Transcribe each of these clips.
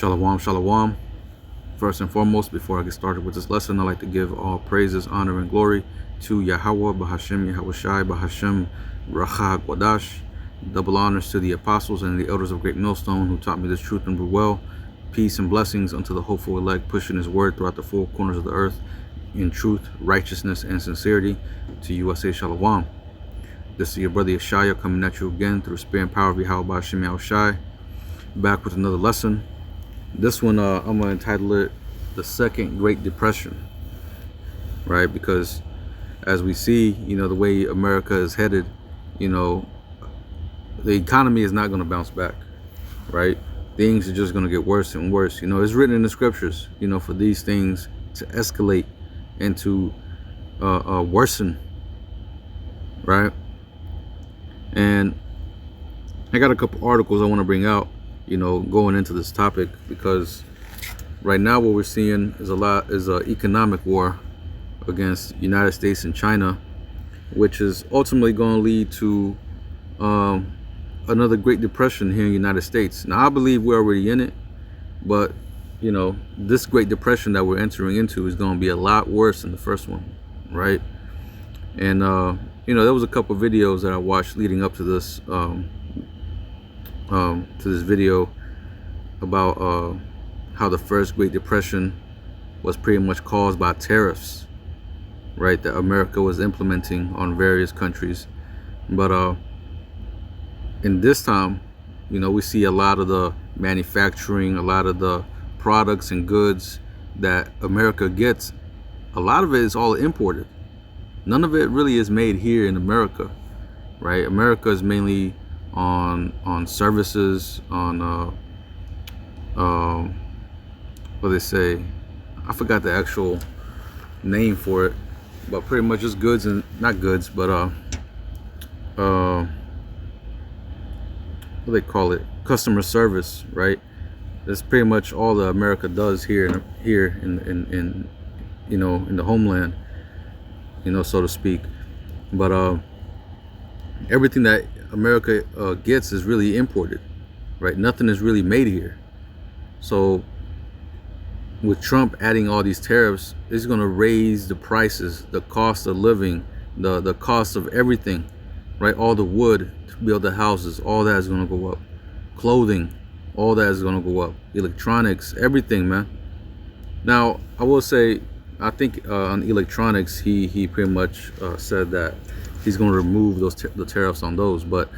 Shalom, shalom. First and foremost, before I get started with this lesson, I'd like to give all praises, honor, and glory to Yahweh, Bahashem, Yahushai, Bahashem, Racha, Gwadash. Double honors to the apostles and the elders of Great Millstone who taught me this truth and grew well. Peace and blessings unto the hopeful elect, pushing his word throughout the four corners of the earth in truth, righteousness, and sincerity. To you I say shalom. This is your brother Yeshaya coming at you again through the spirit and power of Yahweh, Bahashem, Yahushai. Back with another lesson. This one I'm going to entitle it The Second Great Depression, right? Because as we see, the way America is headed, the economy is not going to bounce back, right? Things are just going to get worse and worse. It's written in the scriptures, for these things to escalate and to worsen, right? And I got a couple articles I want to bring out, going into this topic, because right now what we're seeing is an economic war against United States and China, which is ultimately going to lead to another Great Depression here in the United States. Now, I believe we're already in it, but this Great Depression that we're entering into is going to be a lot worse than the first one, right? And there was a couple videos that I watched leading up to this video about how the first Great Depression was pretty much caused by tariffs, right, that America was implementing on various countries. But in this time, we see a lot of the manufacturing, a lot of the products and goods that America gets, a lot of it is all imported. None of it really is made here in America, right? America is mainly on services, on what they say, I forgot the actual name for it, but pretty much just goods, and not goods, but what do they call it, customer service, right? That's pretty much all that America does here in the homeland, so to speak. But everything that America gets is really imported, right? Nothing is really made here. So with Trump adding all these tariffs, it's going to raise the prices, the cost of living, the cost of everything, right? All the wood to build the houses, all that is going to go up. Clothing, all that is going to go up. Electronics, everything, man. Now, I will say, I think on electronics, he pretty much said that he's going to remove the tariffs on those. But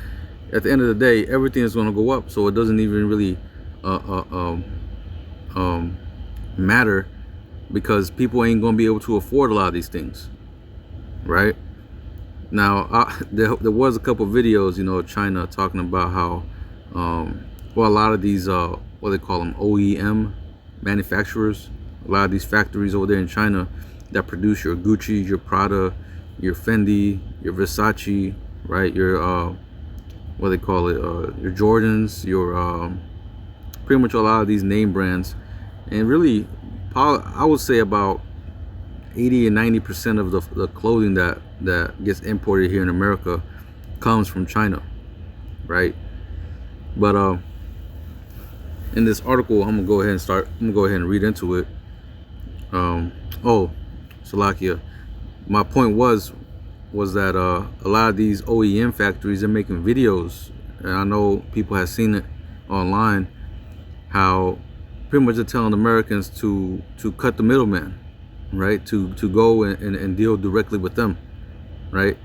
at the end of the day, everything is going to go up. So it doesn't even really matter, because people ain't going to be able to afford a lot of these things, right? Now, there was a couple videos, of China talking about how, a lot of these, what they call them, OEM manufacturers, a lot of these factories over there in China that produce your Gucci, your Prada, your Fendi, your Versace, right? Your what they call it, your Jordans, your pretty much a lot of these name brands. And really, I would say about 80 and 90% of the clothing that gets imported here in America comes from China, right? But in this article, I'm gonna go ahead and read into it. Salakia. My point was that a lot of these OEM factories are making videos, and I know people have seen it online, how pretty much they're telling Americans to cut the middleman, right? To go and deal directly with them, right?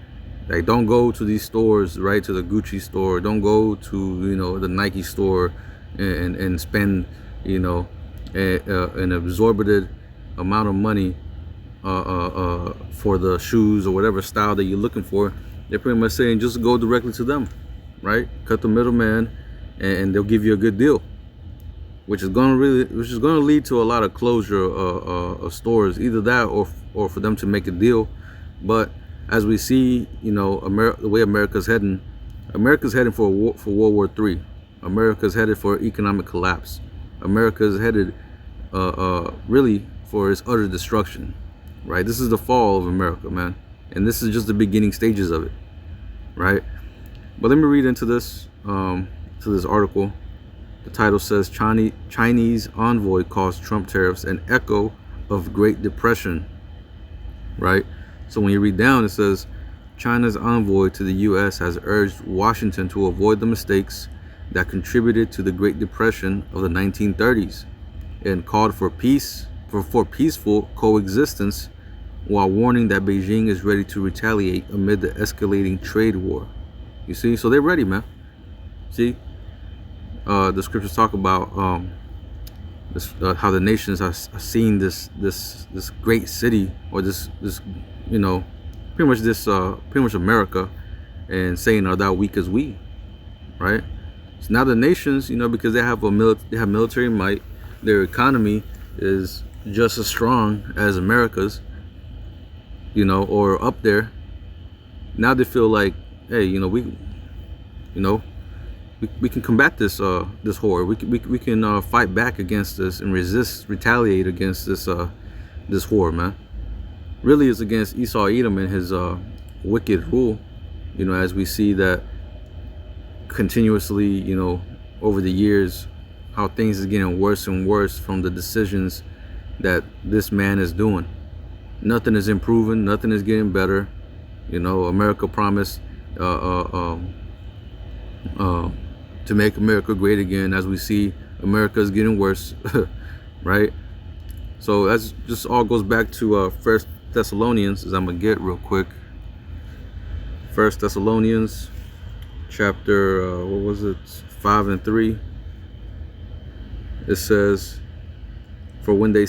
Like, don't go to these stores, right? To the Gucci store, don't go to the Nike store and spend an exorbitant amount of money for the shoes or whatever style that you're looking for. They're pretty much saying just go directly to them, right? Cut the middleman, and they'll give you a good deal, which is going to lead to a lot of closure of stores, either that or for them to make a deal. But as we see, the way America's heading for World War III. America's headed for economic collapse. America's headed really for its utter destruction, right? This is the fall of America, man, and this is just the beginning stages of it, right? But let me read into this to this article. The title says Chinese envoy calls Trump tariffs an echo of Great Depression, right? So when you read down, it says China's envoy to the U.S. has urged Washington to avoid the mistakes that contributed to the Great Depression of the 1930s and called for peaceful coexistence, while warning that Beijing is ready to retaliate amid the escalating trade war. You see, so they're ready, man. See, the scriptures talk about how the nations are seeing this great city, or this pretty much America, and saying, "Are thou weak as we?" Right? So now the nations, because they have military might, their economy is just as strong as America's, or up there. Now they feel like, hey, we can combat this horror. We can fight back against this and retaliate against this horror, man. Really, it's against Esau Edom and his wicked rule. As we see that continuously, over the years, how things is getting worse and worse from the decisions that this man is doing. Nothing is improving. Nothing is getting better. America promised to make America great again. As we see, America is getting worse, right? So that's just all goes back to First Thessalonians, as I'm gonna get real quick. First Thessalonians, chapter 5:3. It says, For when they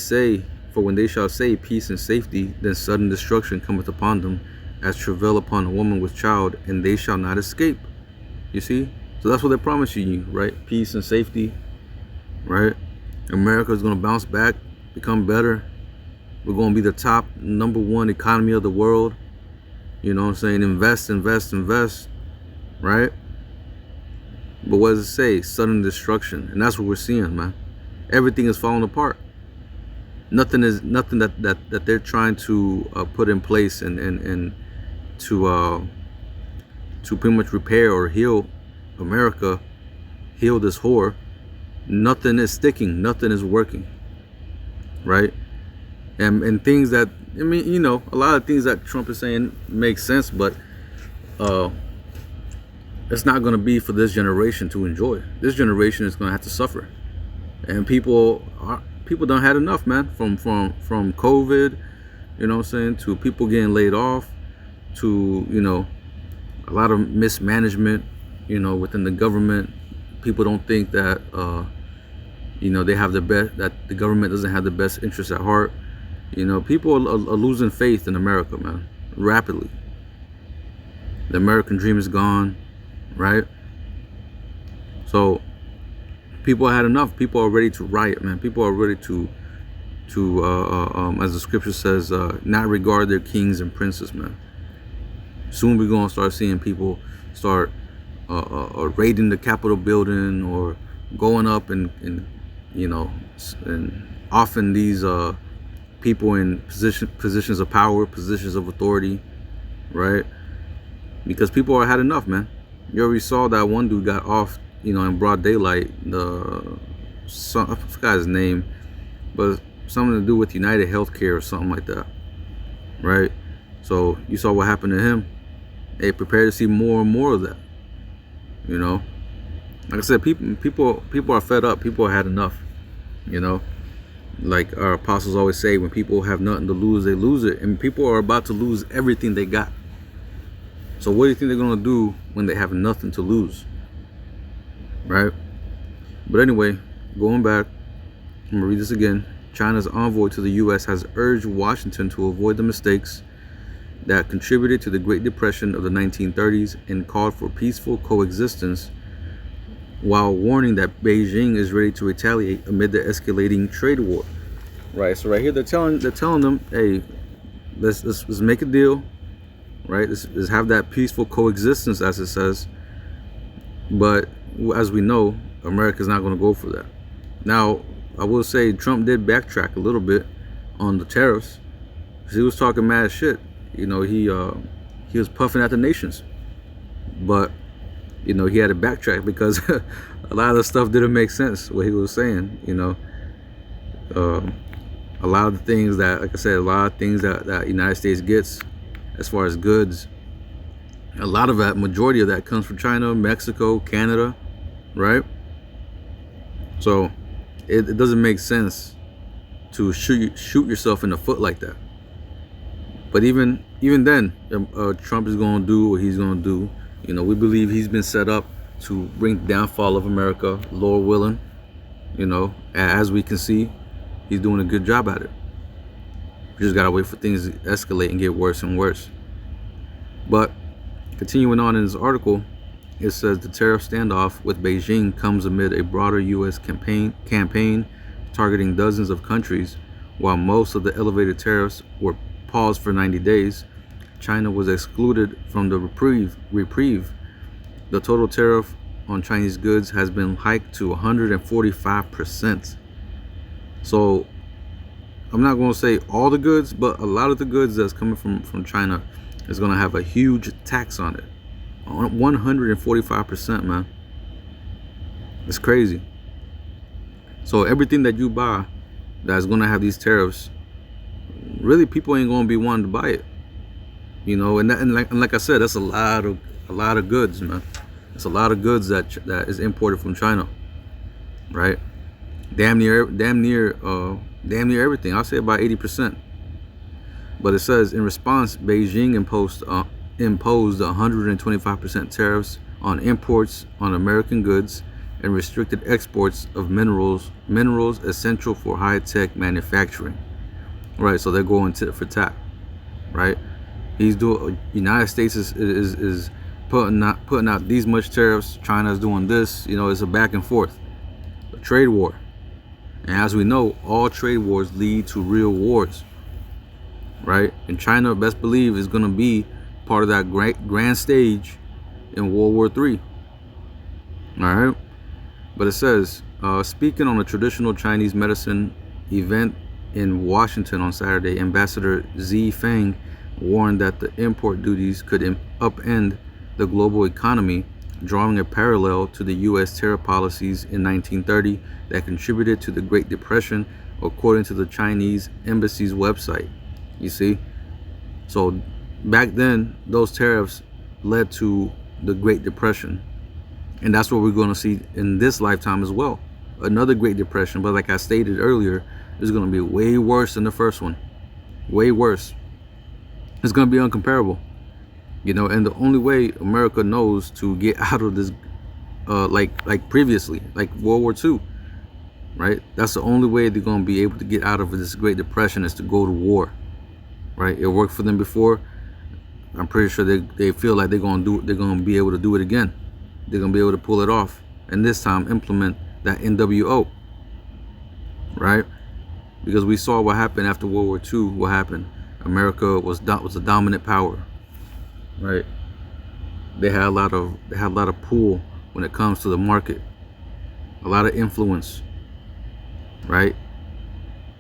shall say peace and safety, then sudden destruction cometh upon them, as travail upon a woman with child, and they shall not escape. You see? So that's what they're promising you, right? Peace and safety, right? America is going to bounce back, become better. We're going to be the top #1 economy of the world. You know what I'm saying? Invest, right? But what does it say? Sudden destruction. And that's what we're seeing, man. Everything is falling apart. Nothing that they're trying to put in place and to pretty much repair or heal America, heal this horror. Nothing is sticking. Nothing is working. Right? And things that, a lot of things that Trump is saying make sense, but it's not going to be for this generation to enjoy. This generation is going to have to suffer. And people done had enough, man, from COVID, to people getting laid off, to, a lot of mismanagement, within the government. People don't think that, they have that the government doesn't have the best interests at heart. People are losing faith in America, man, rapidly. The American dream is gone, right? So people had enough. People are ready to riot, man. People are ready to as the scripture says, not regard their kings and princes, man. Soon we're gonna start seeing people start raiding the Capitol building, or going up and often these people in positions of power, positions of authority, right? Because people are had enough, man. You already saw that one dude got off, in broad daylight. I forgot his name, but something to do with United Healthcare or something like that, right? So you saw what happened to him. Hey, prepare to see more and more of that. Like I said, people are fed up. People had enough. Like our apostles always say, when people have nothing to lose, they lose it. And people are about to lose everything they got. So what do you think they're going to do when they have nothing to lose? Right? But anyway, going back, I'm going to read this again. China's envoy to the U.S. has urged Washington to avoid the mistakes that contributed to the Great Depression of the 1930s and called for peaceful coexistence, while warning that Beijing is ready to retaliate amid the escalating trade war. Right. So right here they're telling them, hey, let's make a deal. Right. Let's have that peaceful coexistence, as it says. But as we know, America's not going to go for that. Now, I will say Trump did backtrack a little bit on the tariffs, because he was talking mad shit. He was puffing at the nations. But you know, he had to backtrack because a lot of the stuff didn't make sense what he was saying. You know, um, a lot of the things that, like I said, a lot of things that United States gets as far as goods, a lot of that, majority of that comes from China, Mexico, Canada, right? So it doesn't make sense to shoot yourself in the foot like that. But even then, Trump is going to do what he's going to do. You know, we believe he's been set up to bring the downfall of America, Lord willing. You know, as we can see, he's doing a good job at it. We just gotta wait for things to escalate and get worse and worse. But continuing on in this article, it says the tariff standoff with Beijing comes amid a broader U.S. campaign targeting dozens of countries. While most of the elevated tariffs were paused for 90 days, China was excluded from the reprieve. The total tariff on Chinese goods has been hiked to 145%. So I'm not going to say all the goods, but a lot of the goods that's coming from China is going to have a huge tax on it. 145%, man. It's crazy. So everything that you buy that's going to have these tariffs, really people ain't going to be wanting to buy it. You know, and like I said, that's a lot of goods, man. It's a lot of goods that is imported from China, right? Damn near everything. I'll say about 80%. But it says in response, Beijing imposed 125% tariffs on imports on American goods and restricted exports of minerals essential for high-tech manufacturing. Right, so they're going tit for tat. Right, United States is putting out these much tariffs. China's doing this. You know, it's a back and forth, a trade war. And as we know, all trade wars lead to real wars, right? And China, best believe, is going to be part of that grand stage in World War III. All right? But it says, speaking on a traditional Chinese medicine event in Washington on Saturday, Ambassador Xi Feng warned that the import duties could upend the global economy, drawing a parallel to the U.S. tariff policies in 1930 that contributed to the Great Depression, according to the Chinese embassy's website. You see? So back then, those tariffs led to the Great Depression. And that's what we're going to see in this lifetime as well. Another Great Depression, but like I stated earlier, it's going to be way worse than the first one. Way worse. It's going to be uncomparable. You know, and the only way America knows to get out of this, like previously, like World War II, right? That's the only way they're going to be able to get out of this Great Depression is to go to war, right? It worked for them before. I'm pretty sure they feel like they're going to be able to do it again. They're going to be able to pull it off, and this time implement that NWO, right? Because we saw what happened after World War II. What happened? America was a dominant power. Right, they had a lot of pull when it comes to the market, a lot of influence, right?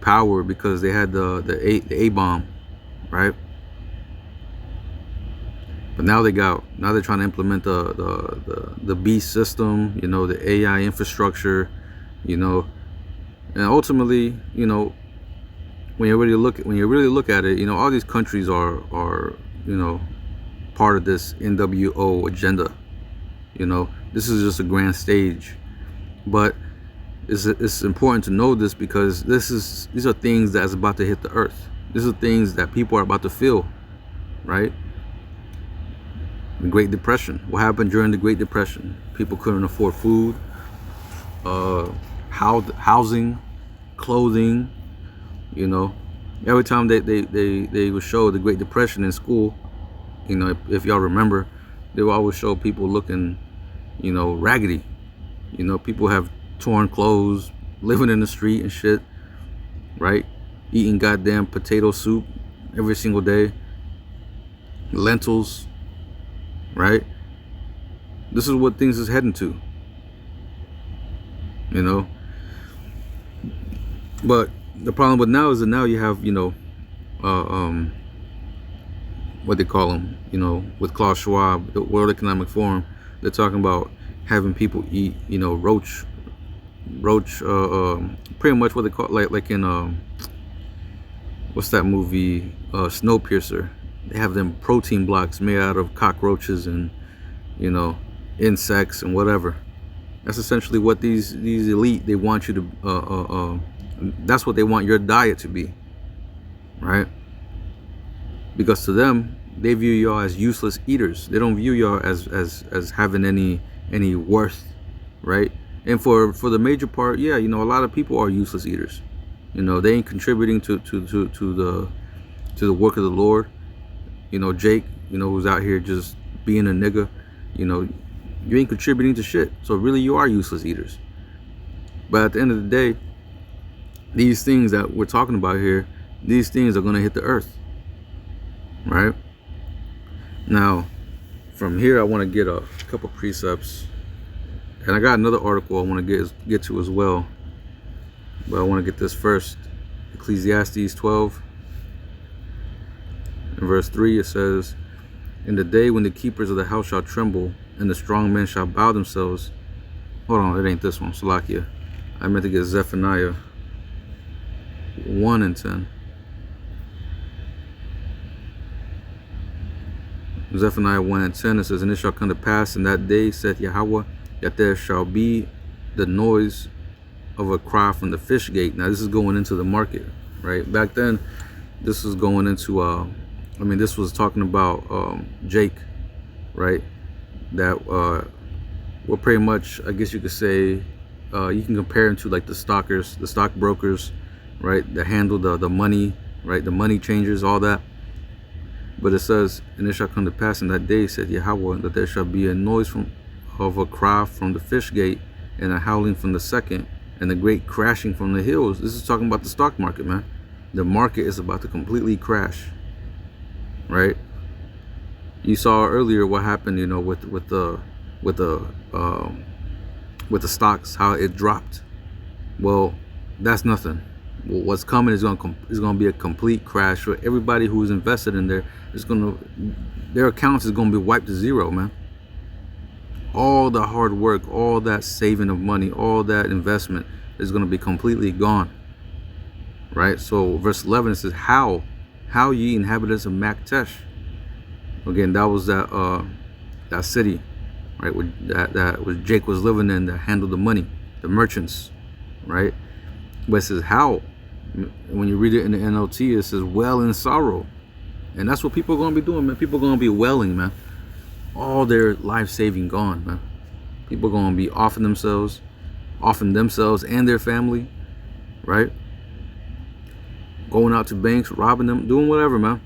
Power because they had the A-bomb, right? But now they're trying to implement the B system, you know, the AI infrastructure, you know, and ultimately, you know, when you really look at it, you know, all these countries are you know, part of this NWO agenda. You know, this is just a grand stage, but it's important to know this because these are things that's about to hit the earth. These are things that people are about to feel, right? The Great Depression. What happened during the Great Depression? People couldn't afford food, housing, clothing. You know, every time they would show the Great Depression in school, you know, if y'all remember, they would always show people looking, you know, raggedy. You know, people have torn clothes, living in the street and shit, right? Eating goddamn potato soup every single day, lentils, right? This is what things is heading to, you know. But the problem with now is that now you have, you know, what they call them, you know, with Klaus Schwab, the World Economic Forum, They're talking about having people eat, roach, pretty much what they call, like in what's that movie, Snowpiercer. They have them protein blocks made out of cockroaches and insects and whatever. That's essentially what these elite, they want you to that's what they want your diet to be, right? Because to them, they view y'all as useless eaters. They don't view y'all as having any worth, right? And for the major part, yeah, a lot of people are useless eaters. They ain't contributing to the work of the Lord. Jake, who's out here just being a nigga, you ain't contributing to shit. So really, you are useless eaters. But at the end of the day, these things that we're talking about here, these things are gonna hit the earth, right? Now, from here, I want to get a couple precepts, and I got another article I want to get to as well. But I want to get this first. Ecclesiastes 12, in verse 3, it says, "In the day when the keepers of the house shall tremble, and the strong men shall bow themselves." Hold on, it ain't this one. Salakia. I meant to get Zephaniah 1 and 10. Zephaniah 1 and 10, it says, "And it shall come to pass in that day, saith Yahweh, that there shall be the noise of a cry from the fish gate." Now this is going into the market, right? Back then, this was going into this was talking about Jake, right? That well, pretty much, I guess you could say, you can compare him to like the stockbrokers, right? That handle the money, right? The money changers, all that. But it says, "And it shall come to pass in that day, said Yahweh, that there shall be a noise of a cry from the fish gate, and a howling from the second, and a great crashing from the hills." This is talking about the stock market, man. The market is about to completely crash, right? You saw earlier what happened, with the stocks, how it dropped. Well, that's nothing. Well, what's coming is gonna be a complete crash for everybody who's invested in there. Their accounts is gonna be wiped to zero, man. All the hard work, all that saving of money, all that investment is gonna be completely gone, right? So verse 11, it says, "How ye inhabitants of Maktesh." Again, that was that city, right? That was Jake was living in, that handled the money, the merchants, right? But it says how. When you read it in the NLT, it says "well in sorrow," and that's what people are gonna be doing, man. People are gonna be wailing, man. All their life saving gone, man. People are gonna be offing themselves and their family, right? Going out to banks, robbing them, doing whatever, man.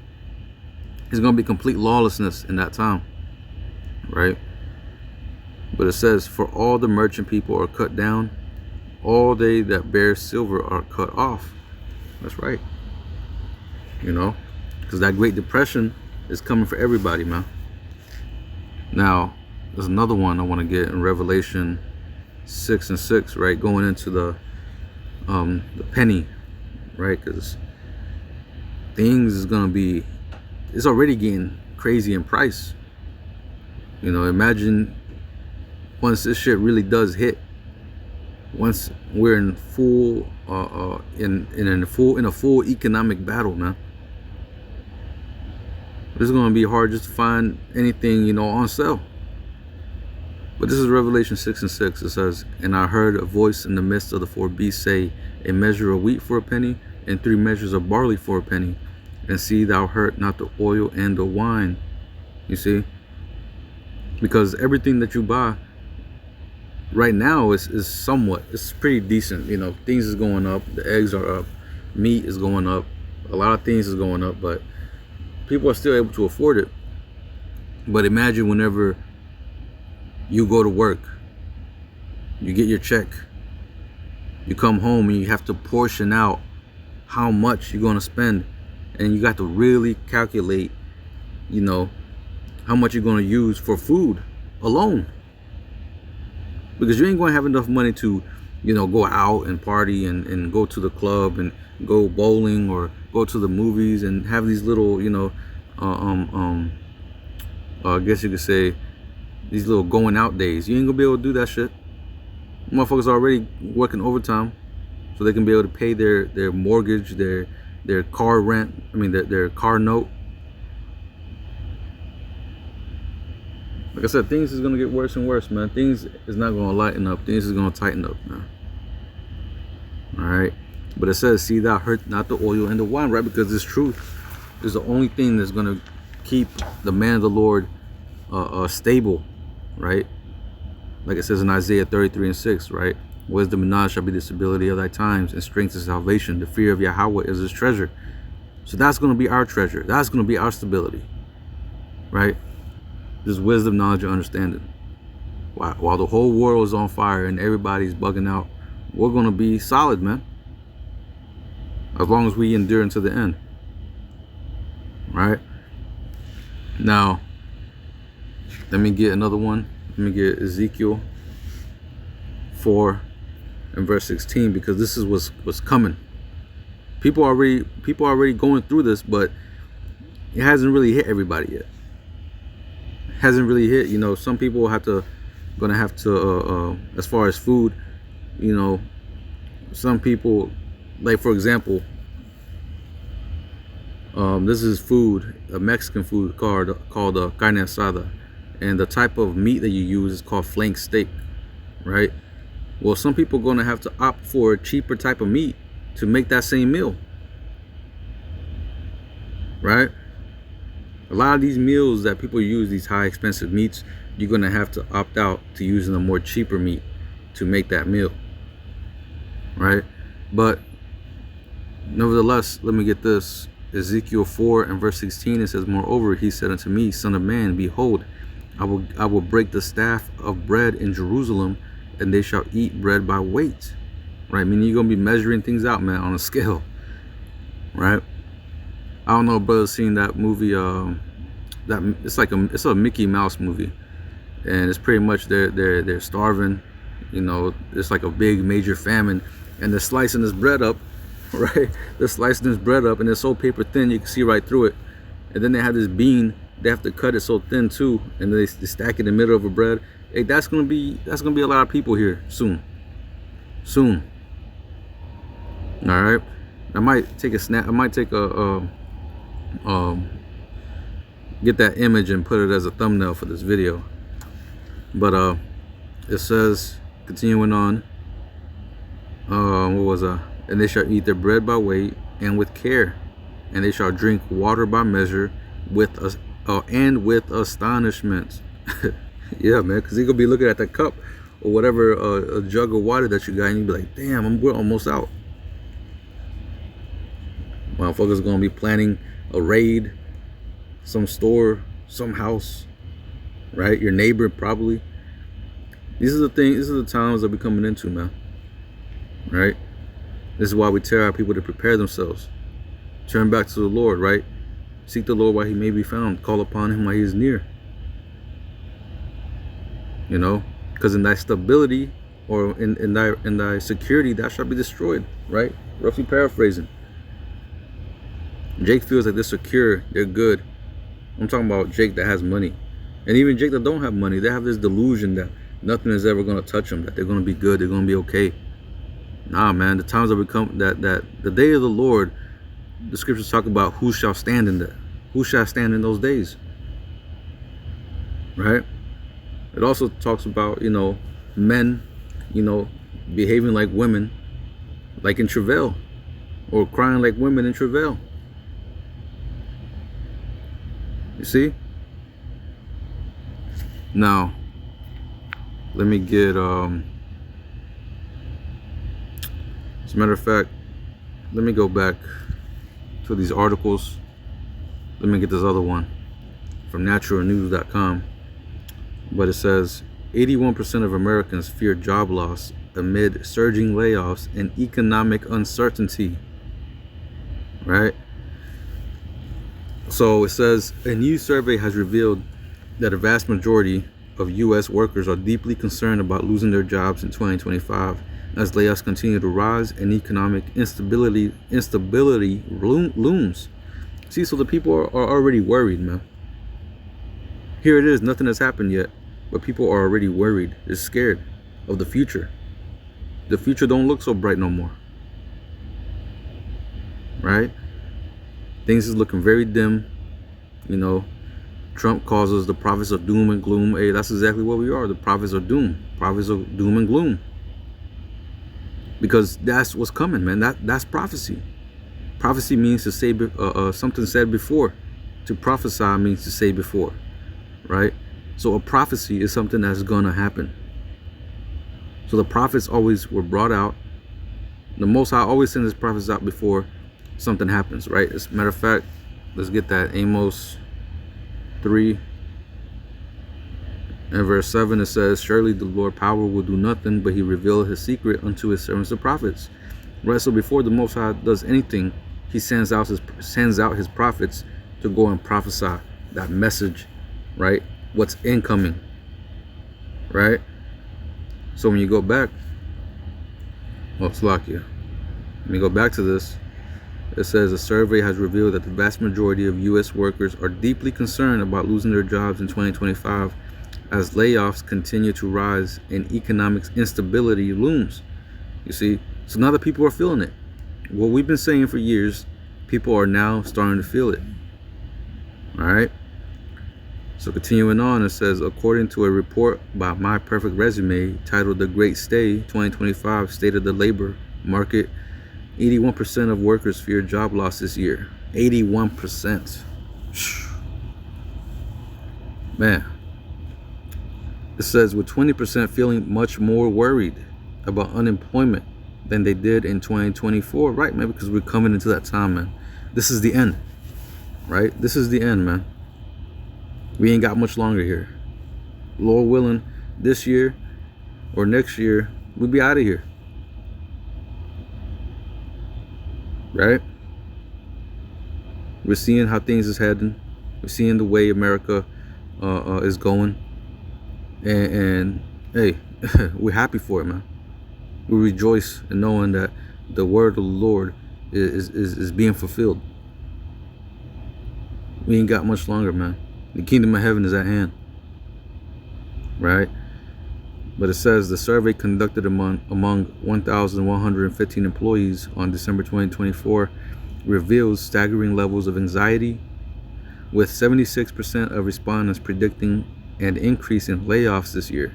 It's gonna be complete lawlessness in that time, right? But it says, "For all the merchant people are cut down, all they that bear silver are cut off." That's right. Because that Great Depression is coming for everybody, man. Now, there's another one I want to get in Revelation 6 and 6, right? Going into the penny, right? Because things is gonna be, it's already getting crazy in price. Imagine once this shit really does hit. Once we're in full in a full economic battle, man, it's gonna be hard just to find anything on sale. But this is Revelation 6 and 6. It says, "And I heard a voice in the midst of the four beasts say, a measure of wheat for a penny, and 3 measures of barley for a penny, and see thou hurt not the oil and the wine." You see, because everything that you buy right now is it's pretty decent. Things is going up. The eggs are up, meat is going up, a lot of things is going up, but people are still able to afford it. But imagine whenever you go to work, you get your check, you come home, and you have to portion out how much you're going to spend, and you got to really calculate how much you're going to use for food alone. Because you ain't going to have enough money to, go out and party and go to the club and go bowling or go to the movies and have these little, I guess you could say, these little going out days. You ain't gonna be able to do that shit. Motherfuckers already working overtime so they can be able to pay their mortgage, their car rent, I mean their car note. Like I said, things is gonna get worse and worse, man. Things is not gonna lighten up. Things is gonna tighten up, man. All right, but it says, "See thou hurt not the oil and the wine," right? Because this truth is the only thing that's gonna keep the man of the Lord stable, right? Like it says in Isaiah 33:6, right? Wisdom and knowledge shall be the stability of thy times, and strength is salvation. The fear of Yahweh is his treasure. So that's gonna be our treasure. That's gonna be our stability, right? Just wisdom, knowledge, and understanding. While the whole world is on fire and everybody's bugging out, we're gonna be solid, man. As long as we endure until the end, right? Now, let me get another one. Let me get Ezekiel 4 and verse 16, because this is what's coming. People already going through this, but it hasn't really hit everybody yet. Hasn't really hit, you know. Some people gonna have to as far as food, you know, some people, like for example, this is food, a Mexican food called carne asada, and the type of meat that you use is called flank steak, right? Well, some people are gonna have to opt for a cheaper type of meat to make that same meal, right? A lot of these meals that people use, these high expensive meats, you're gonna have to opt out to using a more cheaper meat to make that meal, right? But nevertheless, let me get this. Ezekiel 4 and verse 16, it says, "Moreover, he said unto me, Son of man, behold, I will break the staff of bread in Jerusalem, and they shall eat bread by weight." Right? Meaning you're gonna be measuring things out, man, on a scale, right? I don't know if brother's seen that movie. That it's a Mickey Mouse movie, and it's pretty much they're starving. You know, it's like a big major famine, and they're slicing this bread up, right? They're slicing this bread up, and it's so paper thin you can see right through it. And then they have this bean. They have to cut it so thin too, and they stack it in the middle of a bread. Hey, that's gonna be a lot of people here soon. All right. I might take a snap. I might take get that image and put it as a thumbnail for this video. But it says, continuing on, what was and they shall eat their bread by weight and with care, and they shall drink water by measure with astonishment. Yeah, man, because you're gonna be looking at that cup or whatever, a jug of water that you got, and you be like, damn, we're almost out. Motherfuckers gonna be planning a raid, some store, some house, right? Your neighbor probably. These are the times that we're coming into, man. Right? This is why we tell our people to prepare themselves. Turn back to the Lord, right? Seek the Lord while he may be found. Call upon him while he is near. You know? Because in thy stability, or in thy security, that shall be destroyed, right? Roughly paraphrasing. Jake feels like they're secure, they're good. I'm talking about Jake that has money. And even Jake that don't have money, they have this delusion that nothing is ever going to touch them, that they're going to be good, they're going to be okay. Nah, man, the times that become that the day of the Lord, the scriptures talk about who shall stand in that. Who shall stand in those days? Right? It also talks about, you know, men, you know, behaving like women, like in travail, or crying like women in travail. You see? Now, let me get as a matter of fact, let me go back to these articles. Let me get this other one from naturalnews.com. But it says 81% of Americans fear job loss amid surging layoffs and economic uncertainty. Right? So it says a new survey has revealed that a vast majority of U.S. workers are deeply concerned about losing their jobs in 2025 as layoffs continue to rise and economic instability looms. See, so the people are already worried, man. Here it is, nothing has happened yet, but people are already worried. They're scared of the future. The future don't look so bright no more, right? Things is looking very dim. You know, Trump calls us the prophets of doom and gloom. Hey, that's exactly what we are, the prophets of doom. Prophets of doom and gloom. Because that's what's coming, man. That's prophecy. Prophecy means to say something said before. To prophesy means to say before, right? So a prophecy is something that's gonna happen. So the prophets always were brought out. The Most High always sends his prophets out before something happens, right? As a matter of fact, let's get that. Amos 3 and verse 7, it says, surely the Lord power will do nothing, but he revealed his secret unto his servants the prophets. Right, so before the Most High does anything, he sends out his prophets to go and prophesy that message, right? What's incoming, right? So when you go back, Slakia, when you go back to this, it says a survey has revealed that the vast majority of U.S. workers are deeply concerned about losing their jobs in 2025 as layoffs continue to rise and economic instability looms. You see, so now that people are feeling it, what we've been saying for years, people are now starting to feel it. All right. So continuing on, it says, according to a report by My Perfect Resume titled The Great Stay 2025 State of the Labor Market, 81% of workers fear job loss this year. 81%. Man. It says with 20% feeling much more worried about unemployment than they did in 2024. Right, man, because we're coming into that time, man. This is the end, right? This is the end, man. We ain't got much longer here. Lord willing, this year or next year, we'll be out of here. Right? We're seeing how things is heading. We're seeing the way America is going. And hey, we're happy for it, man. We rejoice in knowing that the word of the Lord is being fulfilled. We ain't got much longer, man. The kingdom of heaven is at hand, right? But it says the survey conducted among 1,115 employees on December 2024 reveals staggering levels of anxiety, with 76% of respondents predicting an increase in layoffs this year,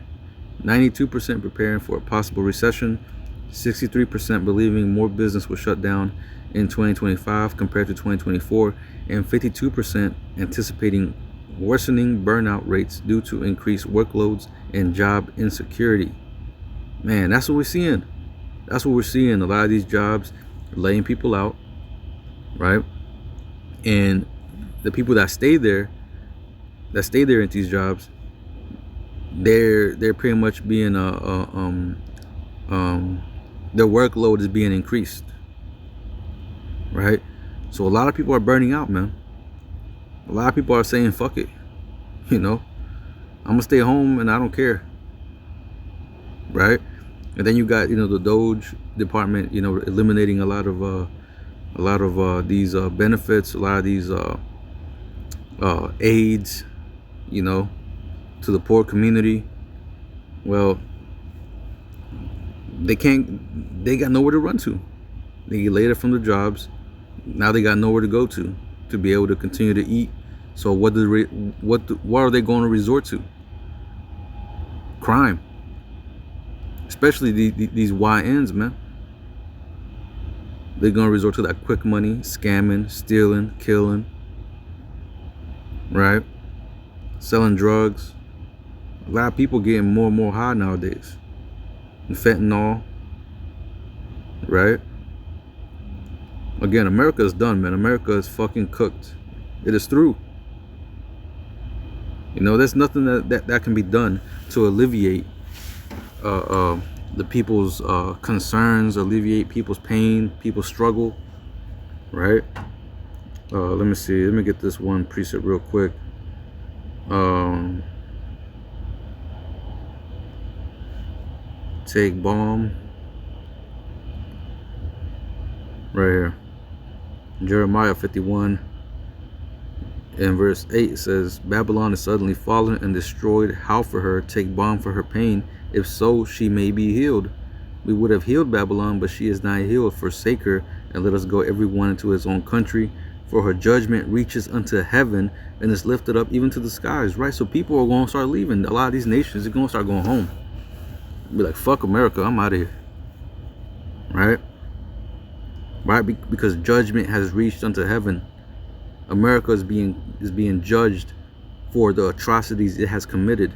92% preparing for a possible recession, 63% believing more business will shut down in 2025 compared to 2024, and 52% anticipating worsening burnout rates due to increased workloads and job insecurity. Man, that's what we're seeing. That's what we're seeing. A lot of these jobs laying people out, right? And the people that stay there in these jobs, they're pretty much being their workload is being increased, right? So a lot of people are burning out, man. A lot of people are saying fuck it, I'm gonna stay home and I don't care, right? And then you got the Doge department eliminating a lot of these benefits, a lot of these aids, to the poor community. Well, they got nowhere to run to. They get laid off from their jobs. Now they got nowhere to go to be able to continue to eat. So what are they going to resort to? Crime. Especially these YNs, man. They're going to resort to that quick money, scamming, stealing, killing, right? Selling drugs. A lot of people getting more and more high nowadays. And fentanyl, right? Again, America is done, man. America is fucking cooked. It is through. There's nothing that can be done to alleviate the people's concerns, alleviate people's pain, people's struggle, right? Let me see. Let me get this one precept real quick. Take bomb. Right here. Jeremiah 51 In verse 8 it says, Babylon is suddenly fallen and destroyed. How for her? Take balm for her pain. If so, she may be healed. We would have healed Babylon, but she is not healed. Forsake her, and let us go every one into his own country. For her judgment reaches unto heaven and is lifted up even to the skies. Right? So people are going to start leaving. A lot of these nations are going to start going home. Be like, fuck America, I'm out of here. Right? Right? Because judgment has reached unto heaven. America is being judged for the atrocities it has committed.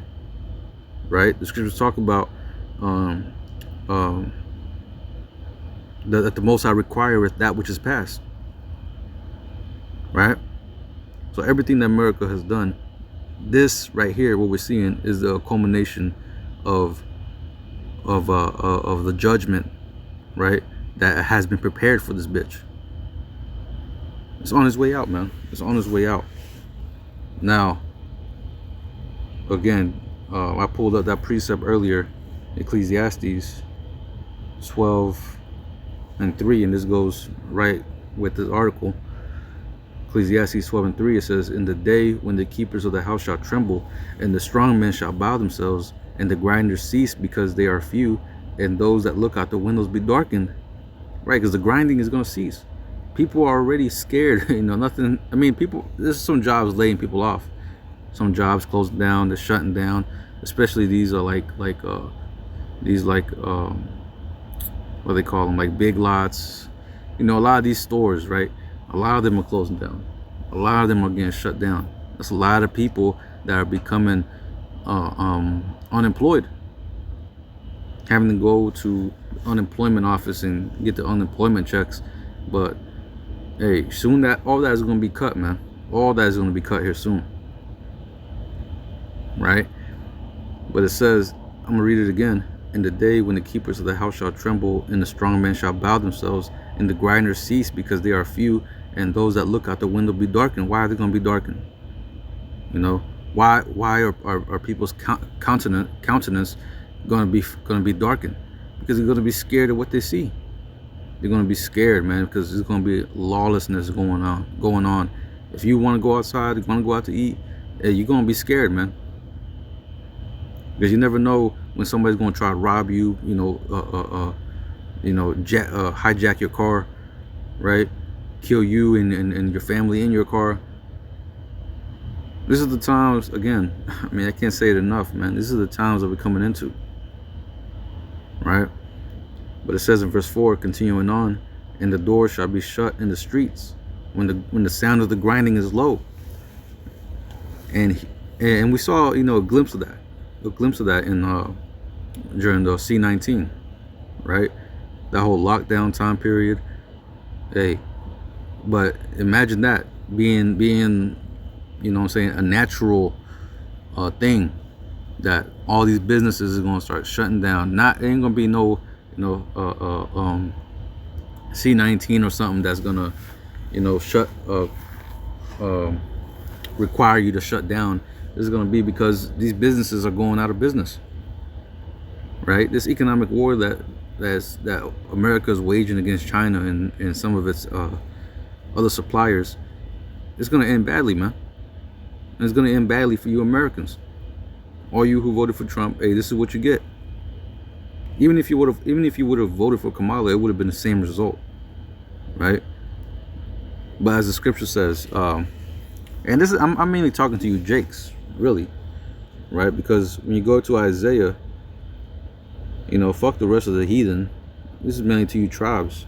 Right? The scriptures talk about that the Most High requireth that which is past. Right? So everything that America has done, this right here, what we're seeing, is the culmination of the judgment, right, that has been prepared for this bitch. It's on its way out, man. It's on its way out. Now, again, I pulled up that precept earlier, Ecclesiastes 12:3, and this goes right with this article. Ecclesiastes 12:3, it says, In the day when the keepers of the house shall tremble, and the strong men shall bow themselves, and the grinders cease because they are few, and those that look out the windows be darkened. Right, because the grinding is going to cease. People are already scared. Nothing. I mean, there's some jobs laying people off. Some jobs closing down, they're shutting down. Especially these are what they call them, like big lots. A lot of these stores, right? A lot of them are closing down. A lot of them are getting shut down. That's a lot of people that are becoming unemployed, having to go to unemployment office and get the unemployment checks. But hey, soon all that is going to be cut, man. All that is going to be cut here soon, right? But it says, I'm gonna read it again. In the day when the keepers of the house shall tremble, and the strong men shall bow themselves, and the grinders cease because they are few, and those that look out the window be darkened. Why are they going to be darkened? Why are people's countenance going to be darkened? Because they're going to be scared of what they see. They're going to be scared, man, because there's going to be lawlessness going on. If you want to go outside, you want to go out to eat, you're going to be scared, man. Because you never know when somebody's going to try to rob you, hijack your car, right? Kill you and your family in your car. This is the times, again, I mean, I can't say it enough, man. This is the times that we're coming into, right? But it says in verse 4, continuing on, and the door shall be shut in the streets when the sound of the grinding is low. And we saw, a glimpse of that in during the C-19, right? That whole lockdown time period. Hey, but imagine that being a natural thing, that all these businesses are going to start shutting down. It ain't going to be no C-19 or something that's going to require you to shut down. This is going to be because these businesses are going out of business, right? This economic war that America is waging against China and some of its other suppliers, it's going to end badly, man. And it's going to end badly for you Americans. All you who voted for Trump, hey, this is what you get. Even if you would have voted for Kamala, it would have been the same result, right? But as the scripture says, and this is, I'm mainly talking to you Jakes, really, right? Because when you go to Isaiah, fuck the rest of the heathen. This is mainly to you tribes.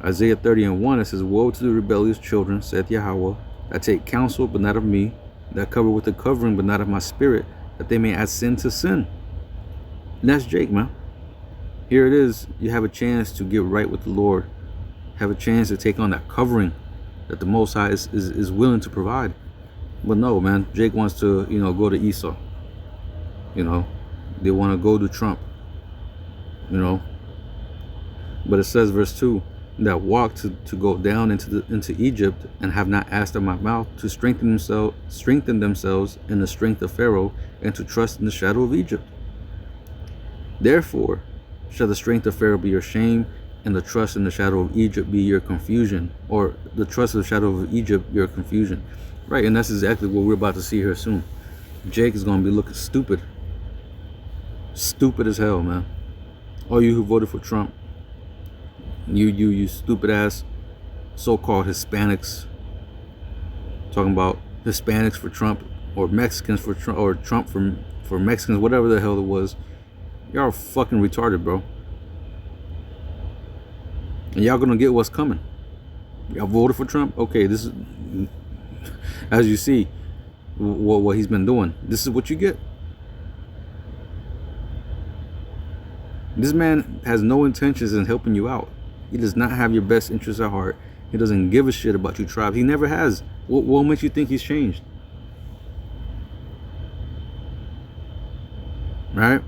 Isaiah 30:1, it says, Woe to the rebellious children, saith Yahweh, that take counsel, but not of me, that cover with the covering, but not of my spirit, that they may add sin to sin. And that's Jake, man. Here it is. You have a chance to get right with the Lord. Have a chance to take on that covering that the Most High is willing to provide. But no, man, Jake wants to, go to Esau. They want to go to Trump. But it says, verse 2, that walk to go down into Egypt, and have not asked of my mouth, to strengthen themselves in the strength of Pharaoh, and to trust in the shadow of Egypt. Therefore shall the strength of Pharaoh be your shame, and the trust in the shadow of Egypt be your confusion. Or the trust of the shadow of Egypt, your confusion. Right, and that's exactly what we're about to see here soon. Jake is gonna be looking stupid. Stupid as hell, man. All you who voted for Trump, you stupid ass so-called Hispanics, talking about Hispanics for Trump or Mexicans for Trump or Trump for Mexicans, whatever the hell it was. Y'all are fucking retarded, bro. And y'all gonna get what's coming. Y'all voted for Trump? Okay, this is, as you see, what he's been doing. This is what you get. This man has no intentions in helping you out. He does not have your best interests at heart. He doesn't give a shit about you tribes. He never has. What makes you think he's changed? Right?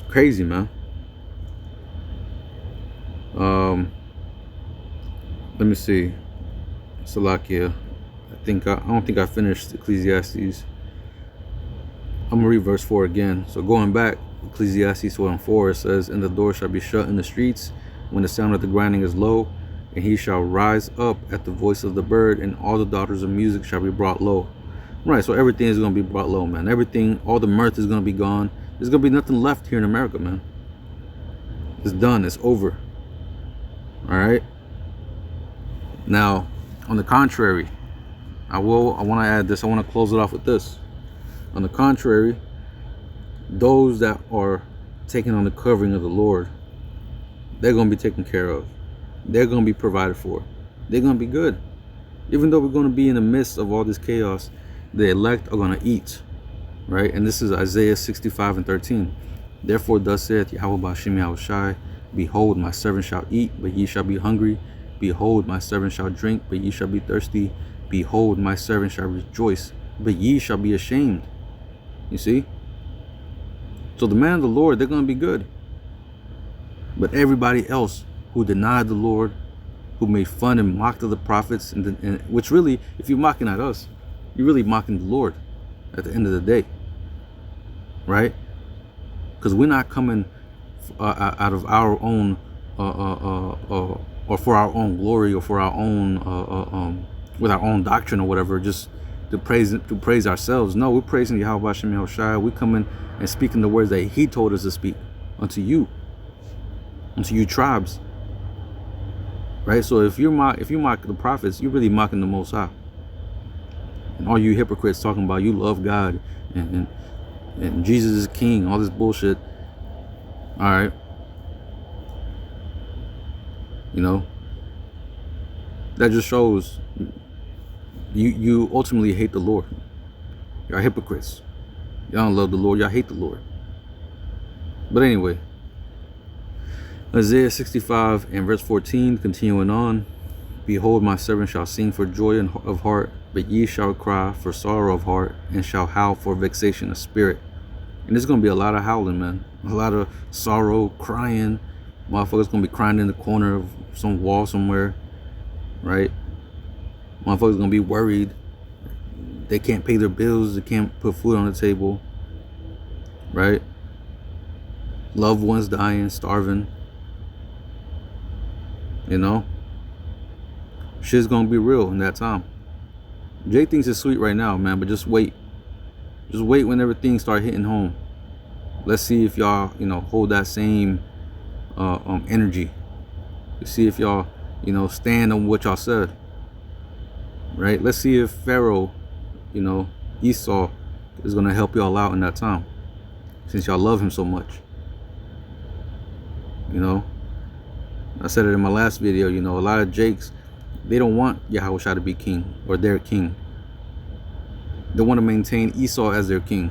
Crazy, man. Let me see. Salakia. I don't think I finished Ecclesiastes. I'm gonna read verse 4 again. So going back, Ecclesiastes 1:4, it says, "And the door shall be shut in the streets when the sound of the grinding is low, and he shall rise up at the voice of the bird, and all the daughters of music shall be brought low." Right, so everything is gonna be brought low, man. Everything, all the mirth is gonna be gone. There's gonna be nothing left here in America, man. It's done. It's over. All right. Now, on the contrary, I want to add this. I want to close it off with this. On the contrary, those that are taking on the covering of the Lord, they're going to be taken care of. They're going to be provided for. They're going to be good. Even though we're going to be in the midst of all this chaos, the elect are going to eat. Right? And this is Isaiah 65:13. "Therefore thus saith Yahweh Ba'ashem Yahushai, Behold, my servant shall eat, but ye shall be hungry. Behold, my servant shall drink, but ye shall be thirsty. Behold, my servant shall rejoice, but ye shall be ashamed." You see? So the man of the Lord, they're going to be good. But everybody else who denied the Lord, who made fun and mocked of the prophets, and which really, if you're mocking at us, you're really mocking the Lord at the end of the day. Right? Because we're not coming out of our own or for our own glory or for our own with our own doctrine or whatever, just to praise ourselves. No, we're praising Yahweh Hashem Yahushua. We come in and speaking the words that He told us to speak unto you tribes. Right? So if you mock the prophets, you're really mocking the Most High. And all you hypocrites talking about you love God and Jesus is King, all this bullshit. All right. You know, that just shows you ultimately hate the Lord. Y'all hypocrites. Y'all don't love the Lord. Y'all hate the Lord. But anyway, Isaiah 65 and verse 14, continuing on. "Behold, my servant shall sing for joy of heart, but ye shall cry for sorrow of heart, and shall howl for vexation of spirit." And there's going to be a lot of howling, man. A lot of sorrow, crying. Motherfuckers going to be crying in the corner of some wall somewhere. Right? Motherfuckers going to be worried. They can't pay their bills. They can't put food on the table. Right? Loved ones dying, starving. You know? Shit's going to be real in that time. Jay thinks it's sweet right now, man, but just wait. Just wait when everything start hitting home. Let's see if y'all, hold that same energy. Let's see if y'all, stand on what y'all said. Right? Let's see if Pharaoh, Esau is going to help y'all out in that time. Since y'all love him so much. I said it in my last video, a lot of Jakes, they don't want Yahushua to be king or their king. They want to maintain Esau as their king.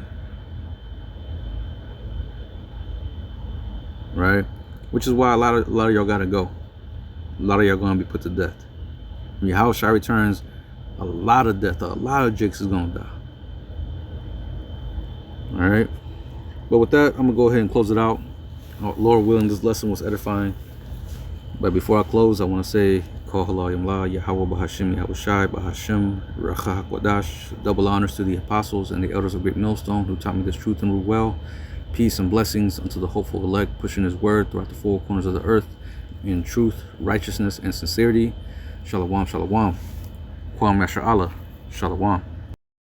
Right? Which is why a lot of y'all gotta go. A lot of y'all gonna be put to death. When Yahushua returns, a lot of death, a lot of Jakes is gonna die. Alright? But with that, I'm gonna go ahead and close it out. Lord willing, this lesson was edifying. But before I close, I want to say, Kol Halal Yamla, Yahweh B'Hashem Yahushai B'Hashem Racha HaKodash. Double honors to the apostles and the elders of Great Millstone who taught me this truth and rule well. Peace and blessings unto the hopeful elect, pushing His word throughout the four corners of the earth in truth, righteousness, and sincerity. Shalom, shalom. Kwam Yasha Allah. Shalom.